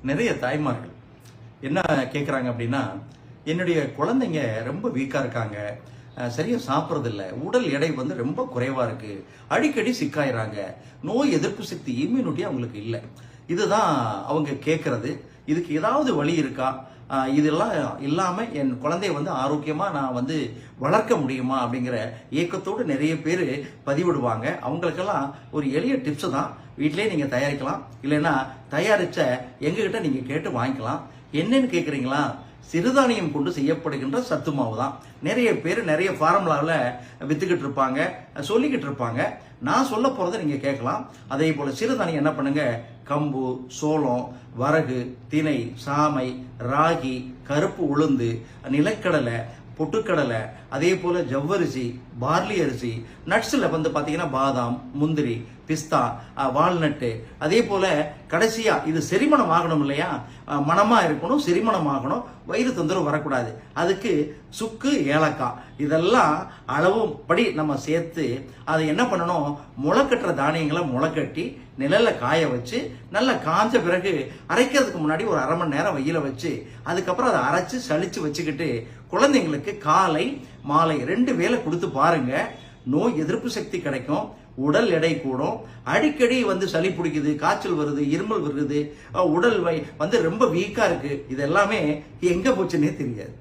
நிறைய தாய்மார்கள் என்ன கேட்குறாங்க அப்படின்னா, என்னுடைய குழந்தைங்க ரொம்ப வீக்காக இருக்காங்க, சரியாக சாப்பிட்றதில்ல, உடல் எடை வந்து ரொம்ப குறைவாக இருக்கு, அடிக்கடி சிக்காயிறாங்க, நோய் எதிர்ப்பு சக்தி இம்யூனிட்டி அவங்களுக்கு இல்லை. இதுதான் அவங்க கேட்கறது. இதுக்கு ஏதாவது வழி இருக்கா? இதெல்லாம் இல்லாமல் என் குழந்தைய வந்து ஆரோக்கியமாக நான் வந்து வளர்க்க முடியுமா அப்படிங்கிற ஏக்கத்தோடு நிறைய பேர் பதிவிடுவாங்க. அவங்களுக்கெல்லாம் ஒரு எளிய டிப்ஸ் தான், வீட்டிலே நீங்கள் தயாரிக்கலாம், இல்லைன்னா தயாரித்த எங்ககிட்ட நீங்கள் கேட்டு வாங்கிக்கலாம். என்னன்னு கேட்குறீங்களா? சிறுதானியம் கொண்டு செய்யப்படுகின்ற சத்து மாவு தான். நிறைய பேர் நிறைய ஃபார்முலாவில் வித்துக்கிட்டு இருப்பாங்க, சொல்லிக்கிட்டு இருப்பாங்க. நான் சொல்ல போறதை நீங்க கேட்கலாம். அதே போல சிறுதானியம் என்ன பண்ணுங்க, கம்பு, சோளம், வரகு, திணை, சாமை, ராகி, கருப்பு உளுந்து, நிலக்கடலை, பொட்டுக்கடலை, அதே போல ஜவ்வரிசி, பார்லி அரிசி, நட்ஸ்ல வந்து பாத்தீங்கன்னா பாதாம், முந்திரி, பிஸ்தா, வால்நட்டு, அதே போல கடைசியா இது செரிமணம் ஆகணும் இல்லையா, மனமா இருக்கணும், செரிமணம் ஆகணும், வயிறு தொந்தரவு வரக்கூடாது. அதுக்கு சுக்கு, ஏலக்காய் இதெல்லாம் அளவு படி நம்ம சேர்த்து அதை என்ன பண்ணணும், முளைக்கட்டுற தானியங்களை முளைக்கட்டி நிழல்ல காய வச்சு நல்லா காஞ்ச பிறகு அரைக்கிறதுக்கு முன்னாடி ஒரு அரை மணி நேரம் வெயில வச்சு அதுக்கப்புறம் அதை அரைச்சு சளிச்சு வச்சுக்கிட்டு குழந்தைங்களுக்கு காலை மாலை 2 வேளை கொடுத்து பாருங்க. நோய் எதிர்ப்பு சக்தி கிடைக்கும், உடல் எடை கூடும். அடிக்கடி வந்து சளி பிடிக்குது, காய்ச்சல் வருது, இருமல் வருது, உடல் வந்து ரொம்ப வீக்கா இருக்கு, இது எல்லாமே எங்க போச்சுன்னே தெரியாது.